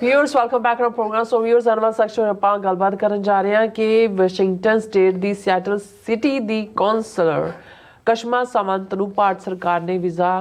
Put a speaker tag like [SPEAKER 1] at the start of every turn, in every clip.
[SPEAKER 1] Viewers welcome back to program. So viewers Anwar section ਆਪਾਂ ਗੱਲਬਾਤ ਕਰਨ ਜਾ ਰਹੇ ਹਾਂ ਕਿ ਵਾਸ਼ਿੰਗਟਨ ਸਟੇਟ ਦੀ ਸਿਐਟਲ ਸਿਟੀ ਦੀ ਕਾਉਂਸਲਰ ਕਸ਼ਮਾ ਸਾਵੰਤ ਨੂੰ ਭਾਰਤ ਸਰਕਾਰ ਨੇ ਵੀਜ਼ਾ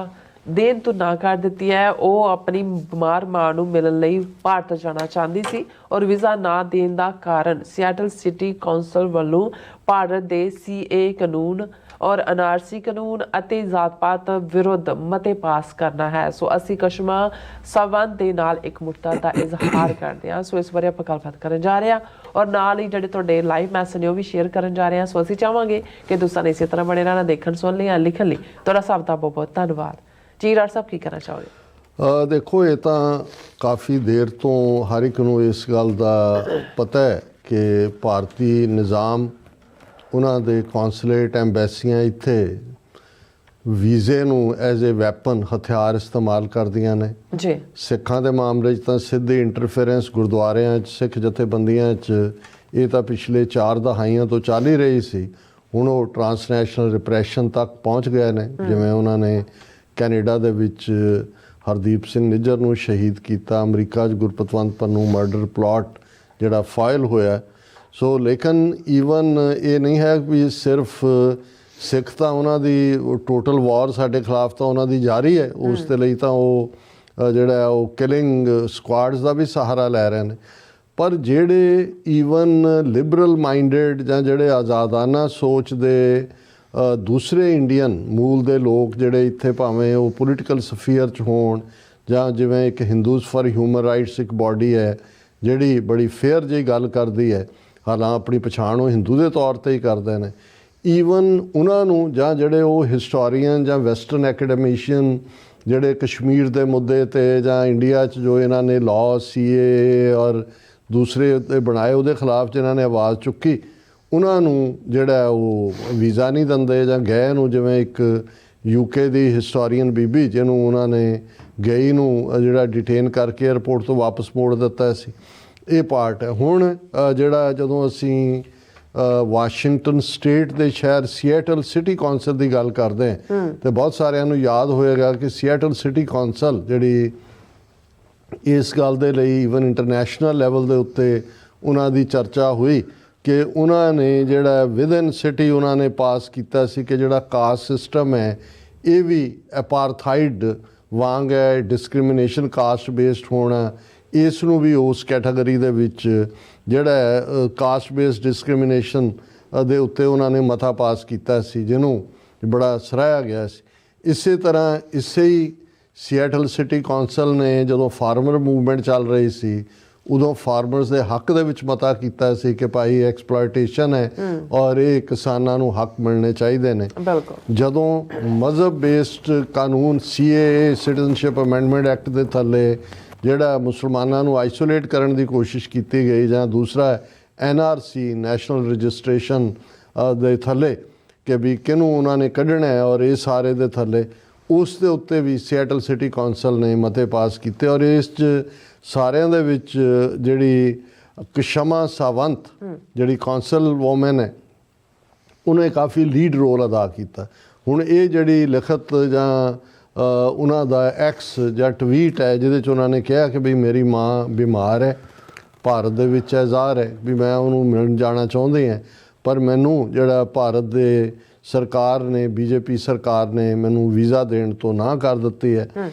[SPEAKER 1] ਦੇਣ ਤੋਂ ਨਾ ਕਰ ਦਿੱਤੀ ਹੈ। ਉਹ ਆਪਣੀ ਬਿਮਾਰ ਮਾਂ ਨੂੰ ਮਿਲਣ ਲਈ ਭਾਰਤ ਜਾਣਾ ਚਾਹੁੰਦੀ ਸੀ ਔਰ ਵੀਜ਼ਾ ਨਾ ਦੇਣ ਦਾ ਕਾਰਨ ਸਿਐਟਲ ਸਿਟੀ ਕਾਉਂਸਲ ਵੱਲੋਂ ਭਾਰਤ ਦੇ ਸੀਏ ਕਾਨੂੰਨ और एनआरसी कानून ਅਤੇ जात पात विरुद्ध मते पास करना है। सो ਅਸੀਂ ਕਸ਼ਮਾ ਸਾਵੰਤ ਦੇ ਨਾਲ ਇਕਮੁੱਠਤਾ ਦਾ ਇਜ਼ਹਾਰ ਕਰਦੇ ਹਾਂ। ਸੋ ਇਸ ਬਾਰੇ ਆਪਾਂ ਗੱਲਬਾਤ ਕਰਨ ਜਾ ਰਹੇ ਹਾਂ ਔਰ ਨਾਲ ਹੀ ਜਿਹੜੇ ਤੁਹਾਡੇ ਲਾਈਵ ਮੈਸੇਜ ਨੇ ਉਹ ਵੀ ਸ਼ੇਅਰ ਕਰਨ ਜਾ ਰਹੇ ਹਾਂ। ਸੋ ਅਸੀਂ ਚਾਹਾਂਗੇ ਕਿ ਤੁਸੀਂ ਨੇ ਇਸੇ ਤਰ੍ਹਾਂ ਬਣੇ ਰਹਿਣਾ, ਦੇਖਣ ਸੁਣ ਲਈ ਲਿਖਣ ਲਈ ਤੁਹਾਡਾ ਸਭ ਦਾ ਬਹੁਤ ਬਹੁਤ ਧੰਨਵਾਦ ਜੀ। ਡਾਕਟਰ ਸਾਹਿਬ ਕੀ ਕਹਿਣਾ ਚਾਹੋਗੇ?
[SPEAKER 2] ਦੇਖੋ ਇਹ ਤਾਂ ਕਾਫੀ ਦੇਰ ਤੋਂ ਹਰ ਇੱਕ ਨੂੰ ਇਸ ਗੱਲ ਦਾ ਪਤਾ ਹੈ ਕਿ ਭਾਰਤੀ ਨਿਜ਼ਾਮ ਉਹਨਾਂ ਦੇ ਕੌਂਸਲੇਟ ਐਮਬੈਸੀਆਂ ਇੱਥੇ ਵੀਜ਼ੇ ਨੂੰ ਐਜ਼ ਏ ਵੈਪਨ ਹਥਿਆਰ ਇਸਤੇਮਾਲ ਕਰਦੀਆਂ ਨੇ
[SPEAKER 1] ਜੀ।
[SPEAKER 2] ਸਿੱਖਾਂ ਦੇ ਮਾਮਲੇ 'ਚ ਤਾਂ ਸਿੱਧੀ ਇੰਟਰਫੇਰੈਂਸ ਗੁਰਦੁਆਰਿਆਂ 'ਚ ਸਿੱਖ ਜਥੇਬੰਦੀਆਂ 'ਚ ਇਹ ਤਾਂ ਪਿਛਲੇ 4 ਦਹਾਈਆਂ ਤੋਂ ਚੱਲ ਹੀ ਰਹੀ ਸੀ। ਹੁਣ ਉਹ ਟਰਾਂਸਨੈਸ਼ਨਲ ਰਿਪਰੈਸ਼ਨ ਤੱਕ ਪਹੁੰਚ ਗਏ ਨੇ। ਜਿਵੇਂ ਉਹਨਾਂ ਨੇ ਕੈਨੇਡਾ ਦੇ ਵਿੱਚ ਹਰਦੀਪ ਸਿੰਘ ਨਿੱਜਰ ਨੂੰ ਸ਼ਹੀਦ ਕੀਤਾ, ਅਮਰੀਕਾ 'ਚ ਗੁਰਪਤਵੰਤ ਪੰਨੂ ਮਰਡਰ ਪਲਾਟ ਜਿਹੜਾ ਫਾਈਲ ਹੋਇਆ। ਸੋ ਲੇਕਿਨ ਈਵਨ ਇਹ ਨਹੀਂ ਹੈ ਵੀ ਸਿਰਫ ਸਿੱਖ ਤਾਂ ਉਹਨਾਂ ਦੀ ਟੋਟਲ ਵਾਰ ਸਾਡੇ ਖਿਲਾਫ ਤਾਂ ਉਹਨਾਂ ਦੀ ਜਾਰੀ ਹੈ। ਉਸ ਦੇ ਲਈ ਤਾਂ ਉਹ ਜਿਹੜਾ ਉਹ ਕਿਲਿੰਗ ਸਕੁਆਡਸ ਦਾ ਵੀ ਸਹਾਰਾ ਲੈ ਰਹੇ ਨੇ। ਪਰ ਜਿਹੜੇ ਈਵਨ ਲਿਬਰਲ ਮਾਈਂਡਡ ਜਾਂ ਜਿਹੜੇ ਆਜ਼ਾਦਾਨਾ ਸੋਚ ਦੇ ਦੂਸਰੇ ਇੰਡੀਅਨ ਮੂਲ ਦੇ ਲੋਕ ਜਿਹੜੇ ਇੱਥੇ ਭਾਵੇਂ ਉਹ ਪੋਲੀਟੀਕਲ ਸਫੀਅਰ 'ਚ ਹੋਣ ਜਾਂ ਜਿਵੇਂ ਇੱਕ ਹਿੰਦੂਜ਼ ਫਾਰ ਹਿਊਮਨ ਰਾਈਟਸ ਇੱਕ ਬਾਡੀ ਹੈ ਜਿਹੜੀ ਬੜੀ ਫੇਅਰ ਜਿਹੀ ਗੱਲ ਕਰਦੀ ਹੈ, ਹਾਲਾਂ ਆਪਣੀ ਪਛਾਣ ਉਹ ਹਿੰਦੂ ਦੇ ਤੌਰ 'ਤੇ ਹੀ ਕਰਦੇ ਨੇ। ਈਵਨ ਉਹਨਾਂ ਨੂੰ ਜਾਂ ਜਿਹੜੇ ਉਹ ਹਿਸਟੋਰੀਅਨ ਜਾਂ ਵੈਸਟਰਨ ਐਕੈਡਮੀਸ਼ੀਅਨ ਜਿਹੜੇ ਕਸ਼ਮੀਰ ਦੇ ਮੁੱਦੇ 'ਤੇ ਜਾਂ ਇੰਡੀਆ 'ਚ ਜੋ ਇਹਨਾਂ ਨੇ ਲਾਅ ਸੀਏ ਔਰ ਦੂਸਰੇ ਉੱਤੇ ਬਣਾਏ ਉਹਦੇ ਖਿਲਾਫ ਜਿਹਨਾਂ ਨੇ ਆਵਾਜ਼ ਚੁੱਕੀ, ਉਹਨਾਂ ਨੂੰ ਜਿਹੜਾ ਉਹ ਵੀਜ਼ਾ ਨਹੀਂ ਦਿੰਦੇ ਜਾਂ ਗਏ ਨੂੰ। ਜਿਵੇਂ ਇੱਕ ਯੂਕੇ ਦੀ ਹਿਸਟੋਰੀਅਨ ਬੀਬੀ ਜਿਹਨੂੰ ਉਹਨਾਂ ਨੇ ਗਈ ਨੂੰ ਜਿਹੜਾ ਡਿਟੇਨ ਕਰਕੇ ਏਅਰਪੋਰਟ ਤੋਂ ਵਾਪਸ ਮੋੜ ਦਿੱਤਾ ਸੀ। ਇਹ ਪਾਰਟ ਹੈ। ਹੁਣ ਜਿਹੜਾ ਜਦੋਂ ਅਸੀਂ ਵਾਸ਼ਿੰਗਟਨ ਸਟੇਟ ਦੇ ਸ਼ਹਿਰ ਸੀਐਟਲ ਸਿਟੀ ਕਾਉਂਸਲ ਦੀ ਗੱਲ ਕਰਦੇ ਹਾਂ ਤੇ ਬਹੁਤ ਸਾਰਿਆਂ ਨੂੰ ਯਾਦ ਹੋਏਗਾ ਕਿ ਸੀਐਟਲ ਸਿਟੀ ਕਾਉਂਸਲ ਜਿਹੜੀ ਇਸ ਗੱਲ ਦੇ ਲਈ ਈਵਨ ਇੰਟਰਨੈਸ਼ਨਲ ਲੈਵਲ ਦੇ ਉੱਤੇ ਉਹਨਾਂ ਦੀ ਚਰਚਾ ਹੋਈ ਕਿ ਉਹਨਾਂ ਨੇ ਜਿਹੜਾ ਵਿਦਨ ਸਿਟੀ ਉਹਨਾਂ ਨੇ ਪਾਸ ਕੀਤਾ ਸੀ ਕਿ ਜਿਹੜਾ ਕਾਸਟ ਸਿਸਟਮ ਹੈ ਇਹ ਵੀ ਅਪਾਰਥਾਈਡ ਵਾਂਗ ਹੈ, ਡਿਸਕ੍ਰਿਮੀਨੇਸ਼ਨ ਕਾਸਟ ਬੇਸਡ ਹੋਣਾ, ਇਸ ਨੂੰ ਵੀ ਉਸ ਕੈਟਾਗਰੀ ਦੇ ਵਿੱਚ ਜਿਹੜਾ ਕਾਸਟ ਬੇਸਡ ਡਿਸਕ੍ਰਿਮੀਨੇਸ਼ਨ ਦੇ ਉੱਤੇ ਉਹਨਾਂ ਨੇ ਮਤਾ ਪਾਸ ਕੀਤਾ ਸੀ ਜਿਹਨੂੰ ਬੜਾ ਸਰਾਹਿਆ ਗਿਆ ਸੀ। ਇਸੇ ਤਰ੍ਹਾਂ ਇਸੇ ਹੀ ਸੀਐਟਲ ਸਿਟੀ ਕਾਉਂਸਲ ਨੇ ਜਦੋਂ ਫਾਰਮਰ ਮੂਵਮੈਂਟ ਚੱਲ ਰਹੀ ਸੀ ਉਦੋਂ ਫਾਰਮਰਸ ਦੇ ਹੱਕ ਦੇ ਵਿੱਚ ਮਤਾ ਕੀਤਾ ਸੀ ਕਿ ਭਾਈ ਐਕਸਪਲੋਇਟੇਸ਼ਨ ਹੈ ਔਰ ਇਹ ਕਿਸਾਨਾਂ ਨੂੰ ਹੱਕ ਮਿਲਣੇ ਚਾਹੀਦੇ ਨੇ। ਜਦੋਂ ਮਜ਼ਹਬ ਬੇਸਡ ਕਾਨੂੰਨ ਸੀਏਏ ਸਿਟੀਜ਼ਨਸ਼ਿਪ ਅਮੈਂਡਮੈਂਟ ਐਕਟ ਦੇ ਥੱਲੇ ਜਿਹੜਾ ਮੁਸਲਮਾਨਾਂ ਨੂੰ ਆਈਸੋਲੇਟ ਕਰਨ ਦੀ ਕੋਸ਼ਿਸ਼ ਕੀਤੀ ਗਈ ਜਾਂ ਦੂਸਰਾ ਐਨਆਰਸੀ ਨੈਸ਼ਨਲ ਰਜਿਸਟ੍ਰੇਸ਼ਨ ਦੇ ਥੱਲੇ ਕਿ ਵੀ ਕਿਹਨੂੰ ਉਹਨਾਂ ਨੇ ਕੱਢਣਾ ਹੈ ਔਰ ਇਹ ਸਾਰੇ ਦੇ ਥੱਲੇ ਉਸ ਦੇ ਉੱਤੇ ਵੀ ਸੀਐਟਲ ਸਿਟੀ ਕਾਉਂਸਲ ਨੇ ਮਤੇ ਪਾਸ ਕੀਤੇ। ਔਰ ਇਸ 'ਚ ਸਾਰਿਆਂ ਦੇ ਵਿੱਚ ਜਿਹੜੀ ਕਸ਼ਮਾ ਸਾਵੰਤ ਜਿਹੜੀ ਕਾਉਂਸਲ ਵੂਮਨ ਹੈ ਉਹਨੇ ਕਾਫੀ ਲੀਡ ਰੋਲ ਅਦਾ ਕੀਤਾ। ਹੁਣ ਇਹ ਜਿਹੜੀ ਲਿਖਤ ਜਾਂ ਉਹਨਾਂ ਦਾ ਐਕਸ ਜਾਂ ਟਵੀਟ ਹੈ ਜਿਹਦੇ 'ਚ ਉਹਨਾਂ ਨੇ ਕਿਹਾ ਕਿ ਵੀ ਮੇਰੀ ਮਾਂ ਬਿਮਾਰ ਹੈ, ਭਾਰਤ ਦੇ ਵਿੱਚ ਹੈ, ਜ਼ਾਹਰ ਹੈ ਵੀ ਮੈਂ ਉਹਨੂੰ ਮਿਲਣ ਜਾਣਾ ਚਾਹੁੰਦੇ ਹਾਂ ਪਰ ਮੈਨੂੰ ਜਿਹੜਾ ਭਾਰਤ ਦੇ ਸਰਕਾਰ ਨੇ ਬੀਜੇਪੀ ਸਰਕਾਰ ਨੇ ਮੈਨੂੰ ਵੀਜ਼ਾ ਦੇਣ ਤੋਂ ਨਾ ਕਰ ਦਿੱਤੀ ਹੈ।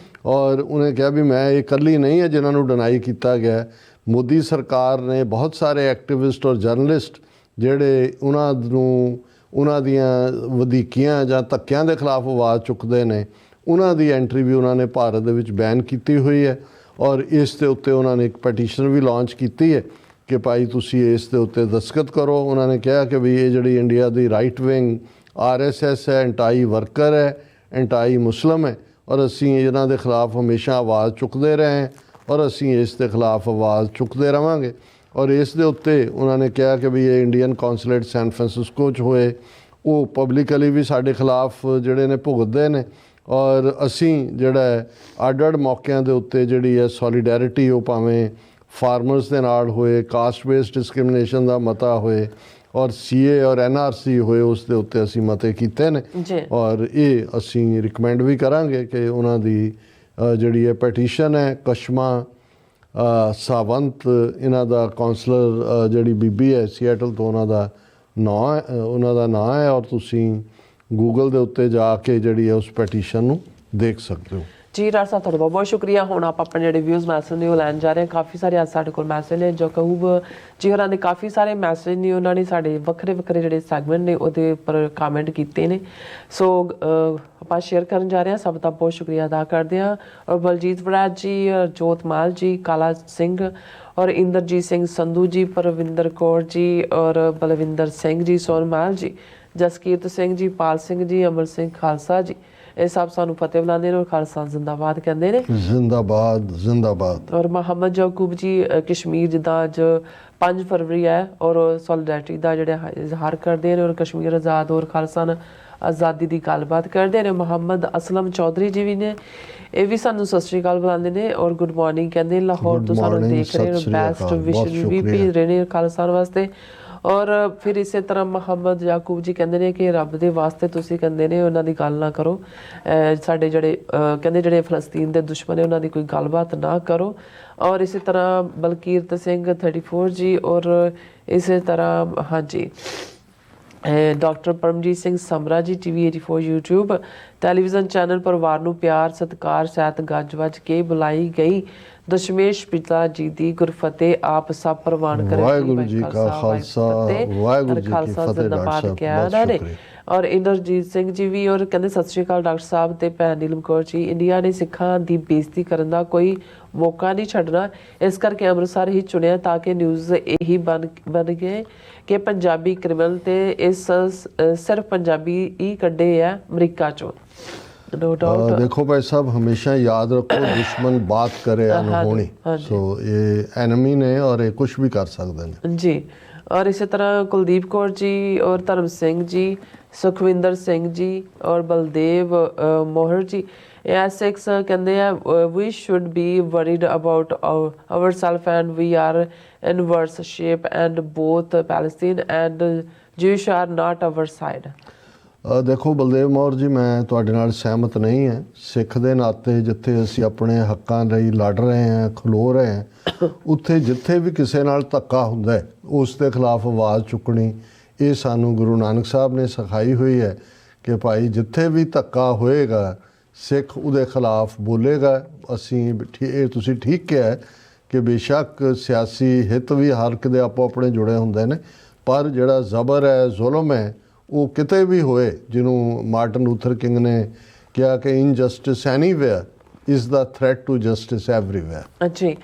[SPEAKER 2] ਔਰ ਉਹਨੇ ਕਿਹਾ ਵੀ ਮੈਂ ਇਹ ਇਕੱਲੀ ਨਹੀਂ ਹੈ ਜਿਨ੍ਹਾਂ ਨੂੰ ਡਿਨਾਈ ਕੀਤਾ ਗਿਆ। ਮੋਦੀ ਸਰਕਾਰ ਨੇ ਬਹੁਤ ਸਾਰੇ ਐਕਟਿਵਿਸਟ ਔਰ ਜਰਨਲਿਸਟ ਜਿਹੜੇ ਉਹਨਾਂ ਨੂੰ ਉਹਨਾਂ ਦੀਆਂ ਵਧੀਕੀਆਂ ਜਾਂ ਧੱਕਿਆਂ ਦੇ ਖਿਲਾਫ ਆਵਾਜ਼ ਚੁੱਕਦੇ ਨੇ ਉਹਨਾਂ ਦੀ ਐਂਟਰੀ ਵੀ ਉਹਨਾਂ ਨੇ ਭਾਰਤ ਦੇ ਵਿੱਚ ਬੈਨ ਕੀਤੀ ਹੋਈ ਹੈ। ਔਰ ਇਸ ਦੇ ਉੱਤੇ ਉਹਨਾਂ ਨੇ ਇੱਕ ਪੈਟੀਸ਼ਨ ਵੀ ਲਾਂਚ ਕੀਤੀ ਹੈ ਕਿ ਭਾਈ ਤੁਸੀਂ ਇਸ ਦੇ ਉੱਤੇ ਦਸਤਖਤ ਕਰੋ। ਉਹਨਾਂ ਨੇ ਕਿਹਾ ਕਿ ਵੀ ਇਹ ਜਿਹੜੀ ਇੰਡੀਆ ਦੀ ਰਾਈਟ ਵਿੰਗ ਆਰਐਸਐਸ ਹੈ, ਐਂਟਾਈ ਵਰਕਰ ਹੈ, ਐਂਟਾਈ ਮੁਸਲਿਮ ਹੈ ਔਰ ਅਸੀਂ ਇਹਨਾਂ ਦੇ ਖਿਲਾਫ ਹਮੇਸ਼ਾ ਆਵਾਜ਼ ਚੁੱਕਦੇ ਰਹੇ ਔਰ ਅਸੀਂ ਇਸ ਦੇ ਖਿਲਾਫ ਆਵਾਜ਼ ਚੁੱਕਦੇ ਰਹਾਂਗੇ। ਔਰ ਇਸ ਦੇ ਉੱਤੇ ਉਹਨਾਂ ਨੇ ਕਿਹਾ ਕਿ ਵੀ ਇਹ ਇੰਡੀਅਨ ਕੌਂਸੂਲੇਟ ਸੈਨ ਫਰਾਂਸਿਸਕੋ 'ਚ ਹੋਏ ਉਹ ਪਬਲਿਕਲੀ ਵੀ ਸਾਡੇ ਖਿਲਾਫ ਜਿਹੜੇ ਨੇ ਭੁਗਤਦੇ ਨੇ ਔਰ ਅਸੀਂ ਜਿਹੜਾ ਅੱਡ-ਅੱਡ ਮੌਕਿਆਂ ਦੇ ਉੱਤੇ ਜਿਹੜੀ ਹੈ ਸੋਲੀਡੈਰਿਟੀ ਉਹ ਭਾਵੇਂ ਫਾਰਮਰਸ ਦੇ ਨਾਲ ਹੋਏ, ਕਾਸਟ ਬੇਸਡ ਡਿਸਕ੍ਰਿਮੀਨੇਸ਼ਨ ਦਾ ਮਤਾ ਹੋਏ ਔਰ ਸੀਏ ਔਰ ਐਨਆਰਸੀ ਹੋਏ ਉਸ ਦੇ ਉੱਤੇ ਅਸੀਂ ਮਤੇ ਕੀਤੇ ਨੇ। ਔਰ ਇਹ ਅਸੀਂ ਰਿਕਮੈਂਡ ਵੀ ਕਰਾਂਗੇ ਕਿ ਉਹਨਾਂ ਦੀ ਜਿਹੜੀ ਇਹ ਪੈਟੀਸ਼ਨ ਹੈ ਕਸ਼ਮਾ ਸਾਵੰਤ ਇਹਨਾਂ ਦਾ ਕਾਉਂਸਲਰ ਜਿਹੜੀ ਬੀਬੀ ਹੈ ਸੀਐਟਲ ਤੋਂ, ਉਹਨਾਂ ਦਾ ਨਾਂ ਹੈ ਔਰ ਤੁਸੀਂ ਗੂਗਲ ਦੇ ਉੱਤੇ ਜਾ ਕੇ ਜਿਹੜੀ ਹੈ ਉਸ ਪੈਟੀਸ਼ਨ ਨੂੰ ਦੇਖ ਸਕਦੇ ਹੋ।
[SPEAKER 1] ਜੀ ਰਾਜ ਸਾਹਿਬ ਤੁਹਾਡਾ ਬਹੁਤ ਬਹੁਤ ਸ਼ੁਕਰੀਆ। ਹੁਣ ਆਪਾਂ ਆਪਣੇ ਜਿਹੜੇ ਵਿਊਜ਼ ਮੈਸੇਜ ਨੇ ਉਹ ਲੈਣ ਜਾ ਰਹੇ ਹਾਂ। ਕਾਫੀ ਸਾਰੇ ਅੱਜ ਸਾਡੇ ਕੋਲ ਮੈਸੇਜ ਨੇ। ਜੋਕੂਬ ਜੀ ਹੋਰਾਂ ਦੇ ਕਾਫੀ ਸਾਰੇ ਮੈਸੇਜ ਨੇ, ਉਹਨਾਂ ਨੇ ਸਾਡੇ ਵੱਖਰੇ ਵੱਖਰੇ ਜਿਹੜੇ ਸੈਗਮੈਂਟ ਨੇ ਉਹਦੇ ਉੱਪਰ ਕਮੈਂਟ ਕੀਤੇ ਨੇ, ਸੋ ਆਪਾਂ ਸ਼ੇਅਰ ਕਰਨ ਜਾ ਰਹੇ ਹਾਂ। ਸਭ ਦਾ ਬਹੁਤ ਸ਼ੁਕਰੀਆ ਅਦਾ ਕਰਦੇ ਹਾਂ। ਔਰ ਬਲਜੀਤ ਵੜੈਚ ਜੀ, ਜੋਤਮਾਲ ਜੀ, ਕਾਲਾ ਸਿੰਘ ਔਰ ਇੰਦਰਜੀਤ ਸਿੰਘ ਸੰਧੂ ਜੀ, ਪਰਵਿੰਦਰ ਕੌਰ ਜੀ ਔਰ ਬਲਵਿੰਦਰ ਸਿੰਘ ਜੀ, ਸੋਨਮਾਲ ਜੀ, ਜਸਕੀਰਤ ਸਿੰਘ ਜੀ, ਪਾਲ ਸਿੰਘ ਜੀ, ਅਮਰ ਸਿੰਘ ਖਾਲਸਾ ਜੀ, ਇਹ ਸਭ ਸਾਨੂੰ ਫਤਿਹ ਬੁਲਾਉਂਦੇ ਨੇ ਔਰ ਖਾਲਸਾ ਜ਼ਿੰਦਾਬਾਦ ਕਹਿੰਦੇ ਨੇ।
[SPEAKER 2] ਜ਼ਿੰਦਾਬਾਦ ਜ਼ਿੰਦਾਬਾਦ।
[SPEAKER 1] ਔਰ ਮੁਹੰਮਦ ਯਾਕੂਬ ਜੀ ਕਸ਼ਮੀਰ ਜਿੱਦਾਂ ਅੱਜ 5 ਫਰਵਰੀ ਹੈ ਔਰ ਸੋਲੀਡੈਰਿਟੀ ਦਾ ਜਿਹੜਾ ਇਜ਼ਹਾਰ ਕਰਦੇ ਨੇ ਔਰ ਕਸ਼ਮੀਰ ਆਜ਼ਾਦ ਔਰ ਖਾਲਸਾ ਆਜ਼ਾਦੀ ਦੀ ਗੱਲਬਾਤ ਕਰਦੇ ਨੇ। ਮੁਹੰਮਦ ਅਸਲਮ ਚੌਧਰੀ ਜੀ ਵੀ ਨੇ, ਇਹ ਵੀ ਸਾਨੂੰ ਸਤਿ ਸ਼੍ਰੀ ਅਕਾਲ ਬੁਲਾਉਂਦੇ ਨੇ ਔਰ ਗੁੱਡ ਮਾਰਨਿੰਗ ਕਹਿੰਦੇ। ਲਾਹੌਰ ਤੋਂ ਸਾਨੂੰ ਦੇਖ ਰਹੇ ਨੇ, ਬੈਸਟ ਵਿਸ਼ ਵੀ ਭੇਜ ਰਹੇ ਨੇ ਖਾਲਸਾ ਵਾਸਤੇ। ਔਰ ਫਿਰ ਇਸੇ ਤਰ੍ਹਾਂ ਮੁਹੰਮਦ ਯਾਕੂਬ ਜੀ ਕਹਿੰਦੇ ਨੇ ਕਿ ਰੱਬ ਦੇ ਵਾਸਤੇ ਤੁਸੀਂ ਕਹਿੰਦੇ ਨੇ ਉਹਨਾਂ ਦੀ ਗੱਲ ਨਾ ਕਰੋ, ਸਾਡੇ ਜਿਹੜੇ ਕਹਿੰਦੇ ਜਿਹੜੇ ਫਲਸਤੀਨ ਦੇ ਦੁਸ਼ਮਣ ਨੇ ਉਹਨਾਂ ਦੀ ਕੋਈ ਗੱਲਬਾਤ ਨਾ ਕਰੋ। ਔਰ ਇਸੇ ਤਰ੍ਹਾਂ ਬਲਕੀਰਤ ਸਿੰਘ 34 ਜੀ ਔਰ ਇਸੇ ਤਰ੍ਹਾਂ ਹਾਂਜੀ ਡਾਕਟਰ ਪਰਮਜੀਤ ਸਿੰਘ ਸਮਰਾ ਜੀ, TV 84 YouTube ਟੈਲੀਵਿਜ਼ਨ ਚੈਨਲ ਪਰਿਵਾਰ ਨੂੰ ਪਿਆਰ ਸਤਿਕਾਰ ਸਹਿਤ ਗੱਜ ਵੱਜ ਕੇ ਬੁਲਾਈ ਗਈ। ਦਸ਼ਮੇਸ਼ ਪਿਤਾ ਜੀ ਦੀ ਗੁਰਫਤਿਹ ਆਪ ਸਭ ਪ੍ਰਵਾਨ ਕਰੇ।
[SPEAKER 2] ਵਾਹਿਗੁਰੂ ਜੀ ਕਾ ਖਾਲਸਾ ਵਾਹਿਗੁਰੂ ਜੀ ਕੀ ਫਤਿਹ।
[SPEAKER 1] ਜ਼ਿੰਦਾਬਾਦ ਕਿਹਾ ਉਹਨਾਂ ਨੇ। ਔਰ ਇੰਦਰਜੀਤ ਸਿੰਘ ਜੀ ਵੀ ਔਰ ਕਹਿੰਦੇ ਸਤਿ ਸ਼੍ਰੀ ਅਕਾਲ ਡਾਕਟਰ ਸਾਹਿਬ ਤੇ ਭੈਣ ਨੀਲਮ ਕੌਰ ਜੀ, ਇੰਡੀਆ ਨੇ ਸਿੱਖਾਂ ਦੀ ਬੇਇੱਜ਼ਤੀ ਕਰਨ ਦਾ ਕੋਈ ਮੌਕਾ ਨਹੀਂ ਛੱਡਣਾ, ਇਸ ਕਰਕੇ ਅੰਮ੍ਰਿਤਸਰ ਹੀ ਚੁਣਿਆ ਤਾਂ ਕਿ ਨਿਊਜ਼ ਇਹੀ ਬਣ ਗਏ ਕਿ ਪੰਜਾਬੀ ਕ੍ਰਿਮੀਨਲ ਤੇ ਇਸ ਸਿਰਫ ਪੰਜਾਬੀ ਹੀ ਕੱਢੇ ਆ ਅਮਰੀਕਾ ਚੋਂ। No doubt.
[SPEAKER 2] देखो भाई साहब, हमेशा याद रखो दुश्मन बात करे अनहोनी, सो ये एनिमी ने और ये कुछ भी कर सकते हैं
[SPEAKER 1] जी। और इसी तरह कुलदीप कौर जी और धर्म सिंह जी, सुखविंदर सिंह जी और बलदेव मोहर जी एस6 कहते हैं we should be worried about our self and we are in worse shape and both Palestine and Jewish are not our side।
[SPEAKER 2] ਦੇਖੋ ਬਲਦੇਵ ਮੌਰ ਜੀ, ਮੈਂ ਤੁਹਾਡੇ ਨਾਲ ਸਹਿਮਤ ਨਹੀਂ ਹਾਂ। ਸਿੱਖ ਦੇ ਨਾਤੇ ਜਿੱਥੇ ਅਸੀਂ ਆਪਣੇ ਹੱਕਾਂ ਲਈ ਲੜ ਰਹੇ ਹਾਂ, ਖਲੋ ਰਹੇ ਹਾਂ, ਉੱਥੇ ਜਿੱਥੇ ਵੀ ਕਿਸੇ ਨਾਲ ਧੱਕਾ ਹੁੰਦਾ ਹੈ ਉਸ ਦੇ ਖਿਲਾਫ ਆਵਾਜ਼ ਚੁੱਕਣੀ, ਇਹ ਸਾਨੂੰ ਗੁਰੂ ਨਾਨਕ ਸਾਹਿਬ ਨੇ ਸਿਖਾਈ ਹੋਈ ਹੈ ਕਿ ਭਾਈ ਜਿੱਥੇ ਵੀ ਧੱਕਾ ਹੋਏਗਾ ਸਿੱਖ ਉਹਦੇ ਖਿਲਾਫ ਬੋਲੇਗਾ। ਅਸੀਂ ਇਹ ਤੁਸੀਂ ਠੀਕ ਕਿਹਾ ਹੈ ਕਿ ਬੇਸ਼ੱਕ ਸਿਆਸੀ ਹਿੱਤ ਵੀ ਹਰ ਇੱਕ ਦੇ ਆਪੋ ਆਪਣੇ ਜੁੜੇ ਹੁੰਦੇ ਨੇ, ਪਰ ਜਿਹੜਾ ਜ਼ਬਰ ਹੈ, ਜ਼ੁਲਮ ਹੈ, ਉਹ ਕਿਤੇ ਵੀ ਹੋਏ, ਜਿਹਨੂੰ ਮਾਰਟਨ ਲੂਥਰ ਕਿੰਗ ਨੇ ਕਿਹਾ ਕਿ injustice anywhere is the threat to justice everywhere.
[SPEAKER 1] ਜੀ।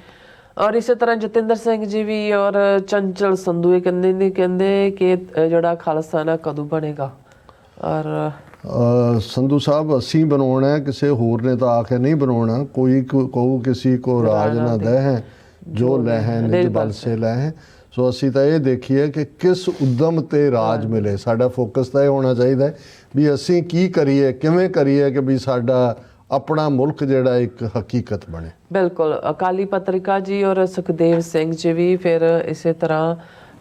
[SPEAKER 1] ਔਰ ਇਸੇ ਤਰ੍ਹਾਂ ਜਤਿੰਦਰ ਸਿੰਘ ਜੀ ਵੀ ਔਰ ਚੰਚਲ ਸੰਧੂ ਇਹ ਕਹਿੰਦੇ ਕਿ ਜਿਹੜਾ ਖਾਲਸਾ ਨਾ ਕਦੋਂ ਬਣੇਗਾ। ਔਰ
[SPEAKER 2] ਸੰਧੂ ਸਾਹਿਬ, ਅਸੀਂ ਬਣਾਉਣਾ ਹੈ, ਕਿਸੇ ਹੋਰ ਨੇ ਤਾਂ ਆ ਕੇ ਨਹੀਂ ਬਣਾਉਣਾ। ਕੋਈ ਕਹੂ ਕਿਸੇ ਕੋ ਰਾਜ ਨਾ ਦੇ ਹੈ ਜੋ ਲਹਿ ਨਿਜ ਬਲ ਸੇ ਲਹਿ। ਸੋ ਅਸੀਂ ਤਾਂ ਇਹ ਦੇਖੀਏ ਕਿ ਕਿਸ ਉਦਮ ਤੇ ਰਾਜ ਮਿਲੇ। ਸਾਡਾ ਫੋਕਸ ਤਾਂ ਇਹ ਹੋਣਾ ਚਾਹੀਦਾ ਵੀ ਅਸੀਂ ਕੀ ਕਰੀਏ, ਕਿਵੇਂ ਕਰੀਏ ਕਿ ਵੀ ਸਾਡਾ ਆਪਣਾ ਮੁਲਕ ਜਿਹੜਾ ਇੱਕ ਹਕੀਕਤ ਬਣੇ। ਬਿਲਕੁਲ।
[SPEAKER 1] ਅਕਾਲੀ ਪੱਤਰਿਕਾ ਜੀ ਔਰ ਸੁਖਦੇਵ ਸਿੰਘ ਜੀ ਵੀ, ਫਿਰ ਇਸੇ ਤਰ੍ਹਾਂ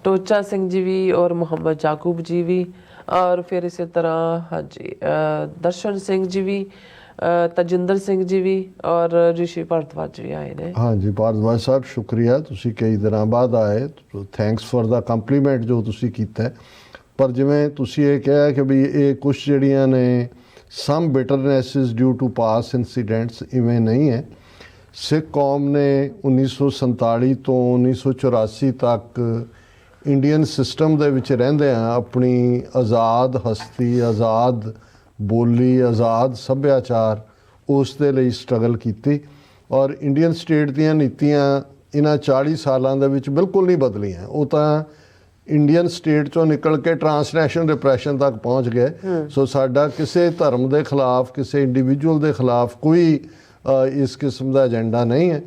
[SPEAKER 1] ਟੋਚਾ ਸਿੰਘ ਜੀ ਵੀ ਔਰ ਮੁਹੰਮਦ ਯਾਕੂਬ ਜੀ ਵੀ, ਔਰ ਫਿਰ ਇਸੇ ਤਰ੍ਹਾਂ ਹਾਂਜੀ ਦਰਸ਼ਨ ਸਿੰਘ ਜੀ ਵੀ, ਤਜਿੰਦਰ ਸਿੰਘ ਜੀ ਵੀ ਔਰ ਰਿਸ਼ੀ ਭਾਰਦਵਾਜ ਵੀ ਆਏ ਨੇ।
[SPEAKER 2] ਹਾਂਜੀ ਭਾਰਦਵਾਜ ਸਾਹਿਬ, ਸ਼ੁਕਰੀਆ, ਤੁਸੀਂ ਕਈ ਦਿਨਾਂ ਬਾਅਦ ਆਏ। ਥੈਂਕਸ ਫॉर ਦਾ ਕੰਪਲੀਮੈਂਟ ਜੋ ਤੁਸੀਂ ਕੀਤਾ। ਪਰ ਜਿਵੇਂ ਤੁਸੀਂ ਇਹ ਕਿਹਾ ਕਿ ਵੀ ਇਹ ਕੁਛ ਜਿਹੜੀਆਂ ਨੇ ਸਮ ਬਿਟਰਨੈਸਿਸ ਡਿਊ ਟੂ ਪਾਸ ਇਨਸੀਡੈਂਟਸ, ਇਵੇਂ ਨਹੀਂ ਹੈ। ਸਿੱਖ ਕੌਮ ਨੇ 1947 ਤੋਂ 1984 ਤੱਕ ਇੰਡੀਅਨ ਸਿਸਟਮ ਦੇ ਵਿੱਚ ਰਹਿੰਦਿਆਂ ਆਪਣੀ ਆਜ਼ਾਦ ਹਸਤੀ, ਆਜ਼ਾਦ ਬੋਲੀ, ਆਜ਼ਾਦ ਸੱਭਿਆਚਾਰ, ਉਸ ਦੇ ਲਈ ਸਟਰਗਲ ਕੀਤੀ। ਔਰ ਇੰਡੀਅਨ ਸਟੇਟ ਦੀਆਂ ਨੀਤੀਆਂ ਇਹਨਾਂ 40 ਸਾਲਾਂ ਦੇ ਵਿੱਚ ਬਿਲਕੁਲ ਨਹੀਂ ਬਦਲੀਆਂ। ਉਹ ਤਾਂ ਇੰਡੀਅਨ ਸਟੇਟ ਚੋਂ ਨਿਕਲ ਕੇ ਟਰਾਂਸਨੈਸ਼ਨਲ ਰਿਪਰੈਸ਼ਨ ਤੱਕ ਪਹੁੰਚ ਗਏ। ਸੋ ਸਾਡਾ ਕਿਸੇ ਧਰਮ ਦੇ ਖਿਲਾਫ, ਕਿਸੇ ਇੰਡੀਵਿਜੂਅਲ ਦੇ ਖਿਲਾਫ ਕੋਈ ਇਸ ਕਿਸਮ ਦਾ ਏਜੰਡਾ ਨਹੀਂ ਹੈ।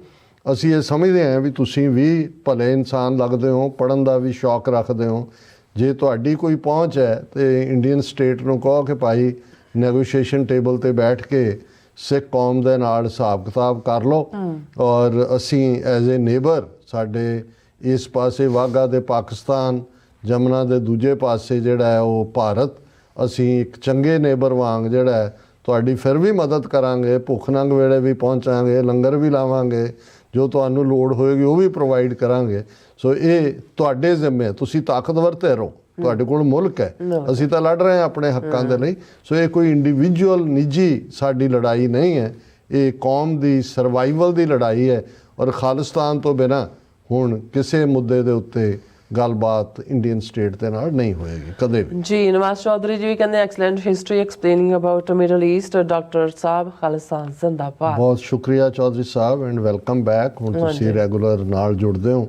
[SPEAKER 2] ਅਸੀਂ ਇਹ ਸਮਝਦੇ ਹਾਂ ਵੀ ਤੁਸੀਂ ਵੀ ਭਲੇ ਇਨਸਾਨ ਲੱਗਦੇ ਹੋ, ਪੜ੍ਹਨ ਦਾ ਵੀ ਸ਼ੌਕ ਰੱਖਦੇ ਹੋ। ਜੇ ਤੁਹਾਡੀ ਕੋਈ ਪਹੁੰਚ ਹੈ ਤੇ ਇੰਡੀਅਨ ਸਟੇਟ ਨੂੰ ਕਹੋ ਕਿ ਭਾਈ ਨੈਗੋਸ਼ੀਏਸ਼ਨ ਟੇਬਲ ਤੇ ਬੈਠ ਕੇ ਸਿੱਖ ਕੌਮ ਦੇ ਨਾਲ ਹਿਸਾਬ ਕਿਤਾਬ ਕਰ ਲਓ, ਔਰ ਅਸੀਂ ਐਜ਼ ਏ ਨੇਬਰ, ਸਾਡੇ ਇਸ ਪਾਸੇ ਵਾਘਾ ਦੇ ਪਾਕਿਸਤਾਨ, ਜਮਨਾ ਦੇ ਦੂਜੇ ਪਾਸੇ ਜਿਹੜਾ ਹੈ ਉਹ ਭਾਰਤ, ਅਸੀਂ ਇੱਕ ਚੰਗੇ ਨੇਬਰ ਵਾਂਗ ਜਿਹੜਾ ਹੈ ਤੁਹਾਡੀ ਫਿਰ ਵੀ ਮਦਦ ਕਰਾਂਗੇ, ਭੁੱਖ ਨੰਗ ਵੇਲੇ ਵੀ ਪਹੁੰਚਾਂਗੇ, ਲੰਗਰ ਵੀ ਲਾਵਾਂਗੇ, ਜੋ ਤੁਹਾਨੂੰ ਲੋੜ ਹੋਏਗੀ ਉਹ ਵੀ ਪ੍ਰੋਵਾਈਡ ਕਰਾਂਗੇ। ਸੋ ਇਹ ਤੁਹਾਡੇ ਜ਼ਿੰਮੇ, ਤੁਸੀਂ ਤਾਕਤਵਰ ਧਿਰ ਹੋ, ਤੁਹਾਡੇ ਕੋਲ ਮੁਲਕ ਹੈ, ਅਸੀਂ ਤਾਂ ਲੜ ਰਹੇ ਹਾਂ ਆਪਣੇ ਹੱਕਾਂ ਦੇ ਲਈ। ਸੋ ਇਹ ਕੋਈ ਇੰਡੀਵਿਜੂਅਲ ਨਿੱਜੀ ਸਾਡੀ ਲੜਾਈ ਨਹੀਂ ਹੈ, ਇਹ ਕੌਮ ਦੀ ਸਰਵਾਈਵਲ ਦੀ ਲੜਾਈ ਹੈ। ਔਰ ਖਾਲਿਸਤਾਨ ਤੋਂ ਬਿਨਾਂ ਹੁਣ ਕਿਸੇ ਮੁੱਦੇ ਦੇ ਉੱਤੇ ਗੱਲਬਾਤ ਇੰਡੀਅਨ ਸਟੇਟ ਦੇ ਨਾਲ ਨਹੀਂ ਹੋਏਗੀ ਕਦੇ ਵੀ।
[SPEAKER 1] ਜੀ ਨਵਾਜ਼ ਚੌਧਰੀ ਜੀ ਵੀ ਕਹਿੰਦੇ excellent history explaining about middle East. Doctor ਸਾਹਿਬ ਖਾਲਿਸਤਾਨ ਜ਼ਿੰਦਾਬਾਦ।
[SPEAKER 2] ਬਹੁਤ ਸ਼ੁਕਰੀਆ ਚੌਧਰੀ ਸਾਹਿਬ ਐਂਡ ਵੈਲਕਮ ਬੈਕ। ਹੁਣ ਤੁਸੀਂ ਰੈਗੂਲਰ ਨਾਲ ਜੁੜਦੇ ਹੋ।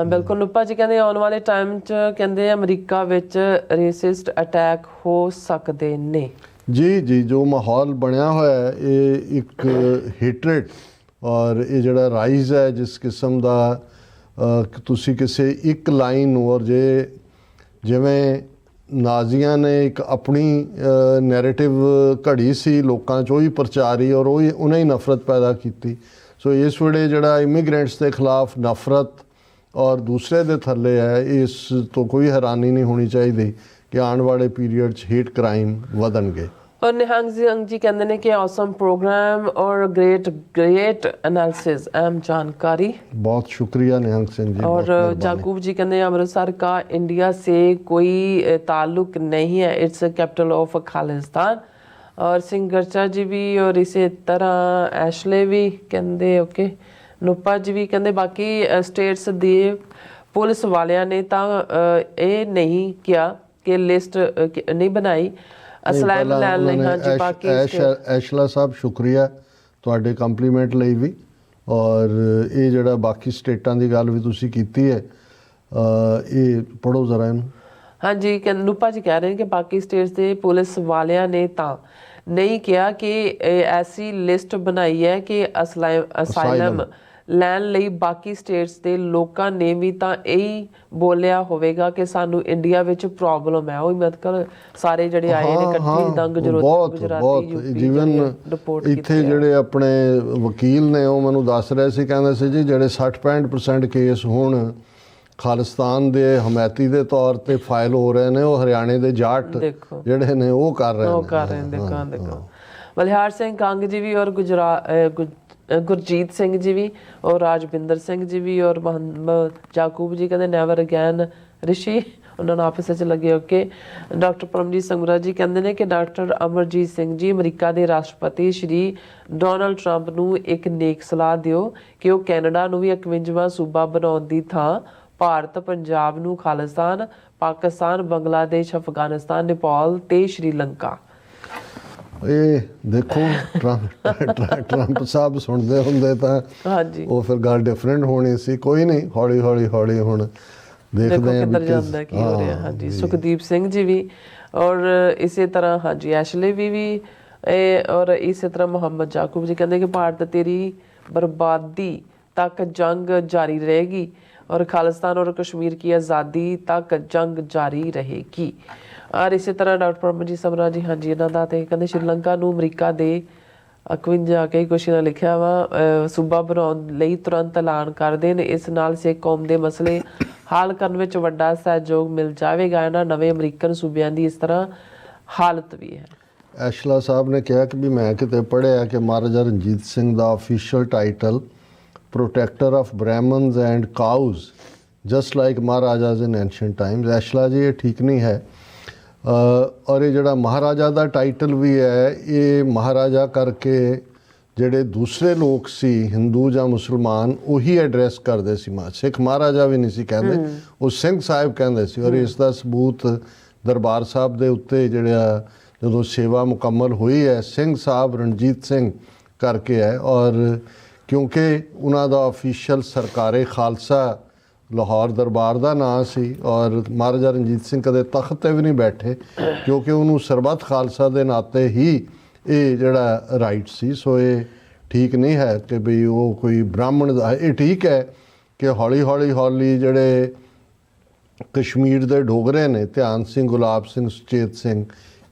[SPEAKER 1] ਬਿਲਕੁਲ ਨੂਪਾ ਜੀ ਕਹਿੰਦੇ ਆਉਣ ਵਾਲੇ ਟਾਈਮ 'ਚ ਕਹਿੰਦੇ ਅਮਰੀਕਾ ਵਿੱਚ ਰੇਸਿਸਟ ਅਟੈਕ ਹੋ ਸਕਦੇ ਨੇ।
[SPEAKER 2] ਜੀ ਜੀ, ਜੋ ਮਾਹੌਲ ਬਣਿਆ ਹੋਇਆ ਹੈ ਇਹ ਇੱਕ ਹੇਟਰੇਟ ਔਰ ਇਹ ਜਿਹੜਾ ਰਾਈਜ਼ ਹੈ ਜਿਸ ਕਿਸਮ ਦਾ ਤੁਸੀਂ ਕਿਸੇ ਇੱਕ ਲਾਈਨ ਨੂੰ, ਔਰ ਜਿਵੇਂ ਨਾਜ਼ੀਆਂ ਨੇ ਇੱਕ ਆਪਣੀ ਨੈਰੇਟਿਵ ਘੜੀ ਸੀ ਲੋਕਾਂ 'ਚ, ਉਹੀ ਪ੍ਰਚਾਰੀ ਔਰ ਉਹਨੇ ਹੀ ਨਫ਼ਰਤ ਪੈਦਾ ਕੀਤੀ। ਸੋ ਇਸ ਵੇਲੇ ਜਿਹੜਾ ਇਮੀਗ੍ਰੈਂਟਸ ਦੇ ਖਿਲਾਫ ਨਫ਼ਰਤ ਔਰ ਦੂਸਰੇ ਦੇ ਥੱਲੇ ਹੈ, ਇਸ ਤੋਂ ਕੋਈ ਹੈਰਾਨੀ ਨਹੀਂ ਹੋਣੀ ਚਾਹੀਦੀ ਕਿ ਆਉਣ ਵਾਲੇ ਪੀਰੀਅਡ 'ਚ ਹੇਟ ਕ੍ਰਾਈਮ ਵਧਣਗੇ।
[SPEAKER 1] ਔਰ ਨਿਹੰਗ ਸਿੰਘ ਜੀ ਕਹਿੰਦੇ ਨੇ ਕਿ ਔਸਮ ਪ੍ਰੋਗਰਾਮ ਔਰ ਗ੍ਰੇਟ एनालिसिस अहम जानकारी।
[SPEAKER 2] बहुत शुक्रिया निहंग सिंह जी।
[SPEAKER 1] और जाकूब जी कहते हैं अमृतसर का इंडिया से कोई ताल्लुक नहीं है, इट्स कैपिटल ऑफ खालिस्तान। और सिंह गर्चा जी भी और इसी तरह ऐशले भी कहते ओके। ਨੂਪਾ ਜੀ ਵੀ ਕਹਿੰਦੇ ਬਾਕੀ ਸਟੇਟਸ ਦੇ ਪੁਲਿਸ ਵਾਲਿਆਂ ਨੇ ਤਾਂ ਇਹ ਨਹੀਂ ਕਿਹਾ ਕਿ ਲਿਸਟ ਨਹੀਂ ਬਣਾਈ ਅਸਲਾਮ ਲੈਣ ਲਈ। ਹਾਂਜੀ ਬਾਕੀ
[SPEAKER 2] ਐਸ਼ਲਾ ਸਾਹਿਬ ਸ਼ੁਕਰੀਆ ਤੁਹਾਡੇ ਕੰਪਲੀਮੈਂਟ ਲਈ ਵੀ। ਔਰ ਇਹ ਜਿਹੜਾ ਬਾਕੀ ਸਟੇਟਾਂ ਦੀ ਗੱਲ ਵੀ ਤੁਸੀਂ ਕੀਤੀ ਹੈ, ਇਹ ਪੜ੍ਹੋ ਜ਼ਰਾ ਇਹਨੂੰ।
[SPEAKER 1] ਹਾਂਜੀ ਨੂਪਾ ਜੀ ਕਹਿ ਰਹੇ ਨੇ ਕਿ ਬਾਕੀ ਸਟੇਟਸ ਦੇ ਪੁਲਿਸ ਵਾਲਿਆਂ ਨੇ ਤਾਂ ਨਹੀਂ ਕਿਹਾ ਕਿ ਐਸੀ ਲਿਸਟ ਬਣਾਈ ਹੈ ਕਿ ਅਸਾਈਲਮ ਲੈਣ ਲਈ ਬਾਕੀ ਸਟੇਟਸ ਦੇ ਲੋਕਾਂ ਨੇ ਵੀ ਤਾਂ ਇਹੀ ਬੋਲਿਆ ਹੋਵੇਗਾ ਕਿ ਸਾਨੂੰ ਇੰਡੀਆ ਵਿੱਚ ਪ੍ਰੋਬਲਮ ਹੈ। ਉਹ ਮਤਲਬ ਸਾਰੇ ਜਿਹੜੇ ਆਏ ਨੇ ਇਕੱਠੇ ਦੰਗ ਗੁਜਰਾਤੀ
[SPEAKER 2] ਜੀਵਨ ਇੱਥੇ ਜਿਹੜੇ ਆਪਣੇ ਵਕੀਲ ਨੇ ਉਹ ਮੈਨੂੰ ਦੱਸ ਰਹੇ ਸੀ, ਕਹਿੰਦੇ ਸੀ ਜੀ ਜਿਹੜੇ 60-65% ਕੇਸ ਹੁਣ ਖਾਲਿਸਤਾਨ ਦੇ ਹਮਾਇਤੀ ਦੇ ਤੌਰ ਤੇ ਫਾਈਲ ਹੋ ਰਹੇ ਨੇ, ਉਹ ਹਰਿਆਣੇ ਦੇ ਜਾਟ ਜਿਹੜੇ ਨੇ ਉਹ ਕਰ ਰਹੇ ਨੇ।
[SPEAKER 1] ਦੇਖੋ ਬਲਿਹਾਰ ਸਿੰਘ ਕੰਗ ਜੀ ਵੀ ਔਰ ਗੁਰਜੀਤ ਸਿੰਘ ਜੀ ਵੀ ਔਰ ਰਾਜਵਿੰਦਰ ਸਿੰਘ ਜੀ ਵੀ ਔਰ ਮੁਹੰਮਦ ਜਾਕੂਬ ਜੀ ਕਹਿੰਦੇ ਨੈਵਰ ਅਗੈਨ ਰਿਸ਼ੀ, ਉਹਨਾਂ ਨੂੰ ਆਪਸ ਵਿੱਚ ਲੱਗੇ ਓਕੇ। ਡਾਕਟਰ ਪਰਮਜੀਤ ਸੰਗਰਾ ਜੀ ਕਹਿੰਦੇ ਨੇ ਕਿ ਡਾਕਟਰ ਅਮਰਜੀਤ ਸਿੰਘ ਜੀ ਅਮਰੀਕਾ ਦੇ ਰਾਸ਼ਟਰਪਤੀ ਸ਼੍ਰੀ ਡੋਨਲਡ ਟਰੰਪ ਨੂੰ ਇੱਕ ਨੇਕ ਸਲਾਹ ਦਿਓ ਕਿ ਉਹ ਕੈਨੇਡਾ ਨੂੰ ਵੀ 51ਵਾਂ ਸੂਬਾ ਬਣਾਉਣ ਦੀ ਥਾਂ ਭਾਰਤ ਪੰਜਾਬ ਨੂੰ ਖਾਲਿਸਤਾਨ, ਪਾਕਿਸਤਾਨ, ਬੰਗਲਾਦੇਸ਼, ਅਫਗਾਨਿਸਤਾਨ, ਨੇਪਾਲ ਤੇ ਸ਼੍ਰੀਲੰਕਾ।
[SPEAKER 2] ਇਹ ਦੇਖੋ ਟਰੰਪ ਸਾਹਿਬ ਸੁਣਦੇ ਹੁੰਦੇ ਤਾਂ
[SPEAKER 1] ਹਾਂਜੀ ਉਹ
[SPEAKER 2] ਫਿਰ ਗੱਲ ਡਿਫਰੈਂਟ ਹੋਣੀ ਸੀ। ਕੋਈ ਨਹੀਂ, ਹੌਲੀ ਹੌਲੀ ਹੁਣ ਦੇਖਦੇ ਹਾਂ
[SPEAKER 1] ਕਿੱਧਰ ਜਾਂਦਾ ਕੀ ਹੋ ਰਿਹਾ। ਹਾਂਜੀ ਸੁਖਦੀਪ ਸਿੰਘ ਜੀ ਵੀ ਔਰ ਇਸੇ ਤਰ੍ਹਾਂ ਹਾਂਜੀ ਐਸ਼ਲੇ ਵੀ ਔਰ ਇਸੇ ਤਰ੍ਹਾਂ ਮੁਹੰਮਦ ਜਾਕੂਬ ਜੀ ਕਹਿੰਦੇ ਕਿ ਭਾਰਤ ਤੇਰੀ ਬਰਬਾਦੀ ਤੱਕ ਜੰਗ ਜਾਰੀ ਰਹੇਗੀ और खालिस्तान और कश्मीर की आज़ादी तक जंग जारी रहेगी। और इसी तरह डॉक्टर परमजीत समरा जी हाँ जी इन्हों का तो कहते श्रीलंका ਨੂੰ ਅਮਰੀਕਾ ਦੇ 51 ਕਈ ਕੁਛ ਨਾਲ ਲਿਖਿਆ ਵਾ ਸੂਬਾ ਬਣਾਉਣ ਲਈ ਤੁਰੰਤ ਐਲਾਨ ਕਰ ਦੇਣ। ਇਸ ਨਾਲ ਸਿੱਖ ਕੌਮ ਦੇ ਮਸਲੇ ਹੱਲ ਕਰਨ ਵਿੱਚ ਵੱਡਾ ਸਹਿਯੋਗ ਮਿਲ ਜਾਵੇਗਾ। ਇਹਨਾਂ ਨਵੇਂ ਅਮਰੀਕਨ ਸੂਬਿਆਂ ਦੀ ਇਸ ਤਰ੍ਹਾਂ ਹਾਲਤ ਵੀ ਹੈ।
[SPEAKER 2] ਐਸ਼ਲਾ ਸਾਹਿਬ ਨੇ ਕਿਹਾ ਕਿ ਵੀ ਮੈਂ ਕਿਤੇ ਪੜ੍ਹਿਆ ਕਿ ਮਹਾਰਾਜਾ ਰਣਜੀਤ ਸਿੰਘ ਦਾ official title protector of Brahmins and cows just like maharajas in ancient times. ऐशला जी ये ठीक नहीं है। और ये जड़ा महाराजा का टाइटल भी है, ये महाराजा करके ਜਿਹੜੇ ਦੂਸਰੇ ਲੋਕ ਸੀ ਹਿੰਦੂ ਜਾਂ ਮੁਸਲਮਾਨ ਉਹੀ ਐਡਰੈਸ ਕਰਦੇ ਸੀ। ਸਿੱਖ ਮਹਾਰਾਜਾ ਵੀ ਨਹੀਂ ਸੀ ਕਹਿੰਦੇ, ਉਹ ਸਿੰਘ ਸਾਹਿਬ ਕਹਿੰਦੇ ਸੀ। ਔਰ ਇਸ ਦਾ ਸਬੂਤ ਦਰਬਾਰ ਸਾਹਿਬ ਦੇ ਉੱਤੇ ਜਿਹੜਾ ਜਦੋਂ ਸੇਵਾ ਮੁਕੰਮਲ ਹੋਈ ਹੈ ਸਿੰਘ ਸਾਹਿਬ ਰਣਜੀਤ ਸਿੰਘ ਕਰਕੇ ਹੈ। ਔਰ ਕਿਉਂਕਿ ਉਹਨਾਂ ਦਾ ਆਫੀਸ਼ੀਅਲ ਸਰਕਾਰੇ ਖਾਲਸਾ ਲਾਹੌਰ ਦਰਬਾਰ ਦਾ ਨਾਂ ਸੀ ਔਰ ਮਹਾਰਾਜਾ ਰਣਜੀਤ ਸਿੰਘ ਕਦੇ ਤਖਤ 'ਤੇ ਵੀ ਨਹੀਂ ਬੈਠੇ ਕਿਉਂਕਿ ਉਹਨੂੰ ਸਰਬੱਤ ਖਾਲਸਾ ਦੇ ਨਾਤੇ ਹੀ ਇਹ ਜਿਹੜਾ ਰਾਈਟ ਸੀ। ਸੋ ਇਹ ਠੀਕ ਨਹੀਂ ਹੈ ਕਿ ਬਈ ਉਹ ਕੋਈ ਬ੍ਰਾਹਮਣ ਦਾ। ਇਹ ਠੀਕ ਹੈ ਕਿ ਹੌਲੀ ਜਿਹੜੇ ਕਸ਼ਮੀਰ ਦੇ ਡੋਗਰੇ ਨੇ ਧਿਆਨ ਸਿੰਘ, ਗੁਲਾਬ ਸਿੰਘ, ਸੁਚੇਤ ਸਿੰਘ,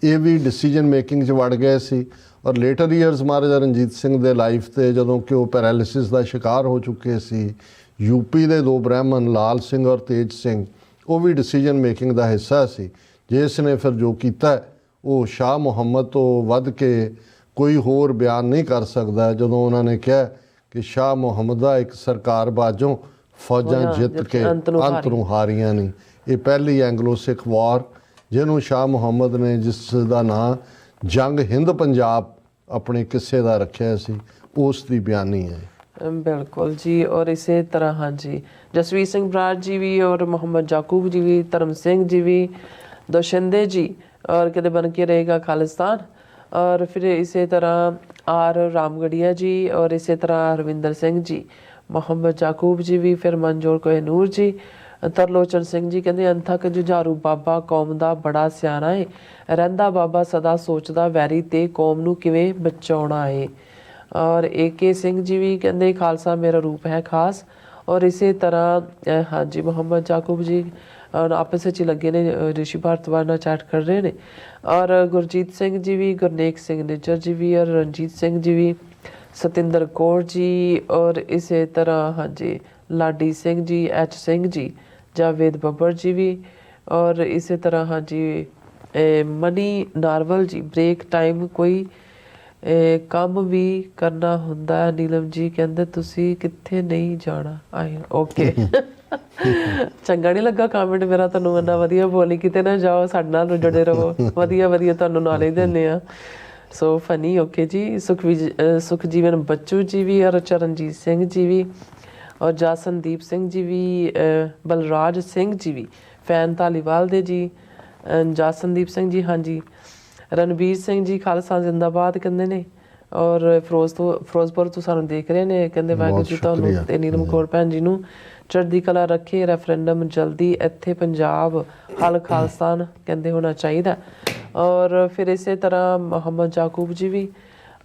[SPEAKER 2] ਇਹ ਵੀ ਡਿਸੀਜਨ ਮੇਕਿੰਗ 'ਚ ਵੜ ਗਏ ਸੀ। ਔਰ ਲੇਟਰ ਈਅਰਸ ਮਹਾਰਾਜਾ ਰਣਜੀਤ ਸਿੰਘ ਦੇ ਲਾਈਫ 'ਤੇ ਜਦੋਂ ਕਿ ਉਹ ਪੈਰਾਲਿਸਿਸ ਦਾ ਸ਼ਿਕਾਰ ਹੋ ਚੁੱਕੇ ਸੀ, ਯੂਪੀ ਦੇ 2 ਬ੍ਰਾਹਮਣ ਲਾਲ ਸਿੰਘ ਔਰ ਤੇਜ ਸਿੰਘ ਉਹ ਵੀ ਡਿਸੀਜਨ ਮੇਕਿੰਗ ਦਾ ਹਿੱਸਾ ਸੀ। ਜਿਸ ਨੇ ਫਿਰ ਜੋ ਕੀਤਾ ਉਹ ਸ਼ਾਹ ਮੁਹੰਮਦ ਤੋਂ ਵੱਧ ਕੇ ਕੋਈ ਹੋਰ ਬਿਆਨ ਨਹੀਂ ਕਰ ਸਕਦਾ ਜਦੋਂ ਉਹਨਾਂ ਨੇ ਕਿਹਾ ਕਿ ਸ਼ਾਹ ਮੁਹੰਮਦ ਦਾ ਇੱਕ ਸਰਕਾਰ ਬਾਜੋਂ ਫੌਜਾਂ ਜਿੱਤ ਕੇ ਅੰਤ ਨੂੰ ਹਾਰੀਆਂ ਨਹੀਂ। ਇਹ ਪਹਿਲੀ ਐਂਗਲੋ ਸਿੱਖ ਵਾਰ ਜਿਹਨੂੰ ਸ਼ਾਹ ਮੁਹੰਮਦ ਨੇ, ਜਿਸ ਦਾ ਨਾਂ ਜੰਗ ਹਿੰਦ ਪੰਜਾਬ ਆਪਣੇ ਕਿੱਸੇ ਦਾ ਰੱਖਿਆ ਸੀ, ਉਸ ਦੀ ਬਿਆਨੀ ਹੈ।
[SPEAKER 1] ਬਿਲਕੁਲ ਜੀ। ਔਰ ਇਸੇ ਤਰ੍ਹਾਂ ਹਾਂਜੀ ਜਸਵੀਰ ਸਿੰਘ ਬਰਾੜ ਜੀ ਵੀ ਔਰ ਮੁਹੰਮਦ ਜਾਕੂਬ ਜੀ ਵੀ, ਧਰਮ ਸਿੰਘ ਜੀ ਵੀ, ਦੋਸ਼ਿੰਦੇ ਜੀ ਔਰ ਕਿਤੇ ਬਣ ਕੇ ਰਹੇਗਾ ਖਾਲਿਸਤਾਨ। ਔਰ ਫਿਰ ਇਸੇ ਤਰ੍ਹਾਂ ਆਰ ਰਾਮਗੜੀਆ ਜੀ ਔਰ ਇਸੇ ਤਰ੍ਹਾਂ ਹਰਵਿੰਦਰ ਸਿੰਘ ਜੀ, ਮੁਹੰਮਦ ਜਾਕੂਬ ਜੀ ਵੀ, ਫਿਰ ਮਨਜੋਰ ਕੋਹਿਨੂਰ ਜੀ, ਤਰਲੋਚਨ ਸਿੰਘ ਜੀ ਕਹਿੰਦੇ ਅੰਥਕ ਜੁਝਾਰੂ ਬਾਬਾ ਕੌਮ ਦਾ ਬੜਾ ਸਿਆਣਾ ਏ, ਰਹਿੰਦਾ ਬਾਬਾ ਸਦਾ ਸੋਚਦਾ ਵੈਰੀ ਤੇ ਕੌਮ ਨੂੰ ਕਿਵੇਂ ਬਚਾਉਣਾ ਏ। ਔਰ ਏਕੇ ਸਿੰਘ ਜੀ ਵੀ ਕਹਿੰਦੇ ਖਾਲਸਾ ਮੇਰਾ ਰੂਪ ਹੈ ਖਾਸ। ਔਰ ਇਸੇ ਤਰ੍ਹਾਂ ਹਾਂਜੀ ਮੁਹੰਮਦ ਜਾਕੂਬ ਜੀ ਆਪਸ ਵਿੱਚ ਹੀ ਲੱਗੇ ਨੇ, ਰਿਸ਼ੀ ਭਾਰਤਵਾਜ ਨਾਲ ਚੈਟ ਕਰ ਰਹੇ ਨੇ। ਔਰ ਗੁਰਜੀਤ ਸਿੰਘ ਜੀ ਵੀ, ਗੁਰਨੇਕ ਸਿੰਘ ਨਿੱਜਰ ਜੀ ਵੀ, ਔਰ ਰਣਜੀਤ ਸਿੰਘ ਜੀ ਵੀ, ਸਤਿੰਦਰ ਕੌਰ ਜੀ ਔਰ ਇਸੇ ਤਰ੍ਹਾਂ ਹਾਂਜੀ ਲਾਡੀ ਸਿੰਘ ਜੀ, ਐਚ ਸਿੰਘ ਜੀ, ਜਾਵੇਦ ਬੱਬਰ ਜੀ ਵੀ। ਔਰ ਇਸੇ ਤਰ੍ਹਾਂ ਹਾਂਜੀ ਮਨੀ ਨਾਰਵਲ ਜੀ, ਬ੍ਰੇਕ ਟਾਈਮ ਕੋਈ ਕੰਮ ਵੀ ਕਰਨਾ ਹੁੰਦਾ। ਨੀਲਮ ਜੀ ਕਹਿੰਦੇ ਤੁਸੀਂ ਕਿੱਥੇ ਨਹੀਂ ਜਾਣਾ ਆਏ। ਓਕੇ ਚੰਗਾ ਨਹੀਂ ਲੱਗਾ ਕਮੈਂਟ ਮੇਰਾ ਤੁਹਾਨੂੰ, ਇੰਨਾ ਵਧੀਆ ਬੋਲੀ, ਕਿਤੇ ਨਾ ਜਾਓ, ਸਾਡੇ ਨਾਲ ਜੁੜੇ ਰਹੋ, ਵਧੀਆ ਵਧੀਆ ਤੁਹਾਨੂੰ ਨੌਲੇਜ ਦਿੰਦੇ ਆ। So funny. ਓਕੇ ਜੀ। ਸੁਖਜੀਵਨ ਬੱਚੂ ਜੀ ਵੀ ਔਰ ਚਰਨਜੀਤ ਸਿੰਘ ਜੀ ਵੀ ਔਰ ਜਸਨਦੀਪ ਸਿੰਘ ਜੀ ਵੀ, ਬਲਰਾਜ ਸਿੰਘ ਜੀ ਵੀ, ਫੈਨ ਧਾਲੀਵਾਲ ਦੇ ਜੀ, ਜਸਨਦੀਪ ਸਿੰਘ ਜੀ ਹਾਂਜੀ, ਰਣਬੀਰ ਸਿੰਘ ਜੀ ਖਾਲਸਾ ਜ਼ਿੰਦਾਬਾਦ ਕਹਿੰਦੇ ਨੇ। ਔਰ ਫਿਰੋਜ਼ਪੁਰ ਤੋਂ ਸਾਨੂੰ ਦੇਖ ਰਹੇ ਨੇ, ਕਹਿੰਦੇ ਵਾਹਿਗੁਰੂ ਜੀ ਤੁਹਾਨੂੰ ਤੇ ਨੀਲਮ ਕੌਰ ਭੈਣ ਜੀ ਨੂੰ ਚੜ੍ਹਦੀ ਕਲਾ ਰੱਖੇ। ਰੈਫਰੈਂਡਮ ਜਲਦੀ ਇੱਥੇ ਪੰਜਾਬ ਹੱਲ ਖਾਲਸਾਨ ਕਹਿੰਦੇ ਹੋਣਾ ਚਾਹੀਦਾ। ਔਰ ਫਿਰ ਇਸੇ ਤਰ੍ਹਾਂ ਮੁਹੰਮਦ ਜਾਕੂਬ ਜੀ ਵੀ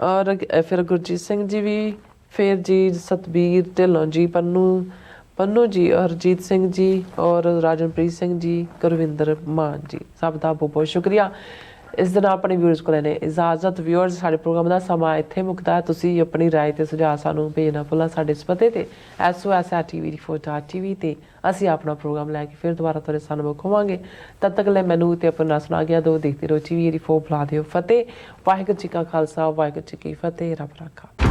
[SPEAKER 1] ਔਰ ਫਿਰ ਗੁਰਜੀਤ ਸਿੰਘ ਜੀ ਵੀ, ਫਿਰ ਜੀ ਸਤਬੀਰ ਢਿੱਲੋਂ ਜੀ, ਪੰਨੂ ਜੀ, ਹਰਜੀਤ ਸਿੰਘ ਜੀ ਔਰ ਰਾਜਨਪ੍ਰੀਤ ਸਿੰਘ ਜੀ, ਗੁਰਵਿੰਦਰ ਮਾਨ ਜੀ, ਸਭ ਦਾ ਬਹੁਤ ਬਹੁਤ ਸ਼ੁਕਰੀਆ। ਇਸ ਦਿਨ ਆਪਣੇ ਵਿਊਅਰਸ ਕੋਲ ਨੇ ਇਜਾਜ਼ਤ। ਵਿਊਅਰਸ ਸਾਡੇ ਪ੍ਰੋਗਰਾਮ ਦਾ ਸਮਾਂ ਇੱਥੇ ਮੁੱਕਦਾ ਹੈ। ਤੁਸੀਂ ਆਪਣੀ ਰਾਏ ਤੇ ਸੁਝਾਅ ਸਾਨੂੰ ਭੇਜਣਾ ਭੁੱਲਣਾ ਸਾਡੇ ਇਸ ਪਤੇ ਤੇ sos@tv4.tv ਤੇ ਅਸੀਂ ਆਪਣਾ ਪ੍ਰੋਗਰਾਮ ਲੈ ਕੇ ਫਿਰ ਦੁਬਾਰਾ ਤੁਹਾਡੇ ਸਾਹਮਣੇ ਹੋਵਾਂਗੇ। ਤਦ ਤੱਕ ਲਈ ਮੈਨੂੰ ਤੇ ਆਪਣਾ ਸੁਣਾ ਗਿਆ ਦੋ ਦੇਖਦੇ ਰਹੋ TV 84 ਬੁਲਾ ਦਿਓ। ਫਤਿਹ। ਵਾਹਿਗੁਰੂ ਜੀ ਕਾ ਖਾਲਸਾ, ਵਾਹਿਗੁਰੂ ਜੀ ਕੀ ਫਤਿਹ। ਰੱਬ ਰਾਖਾ।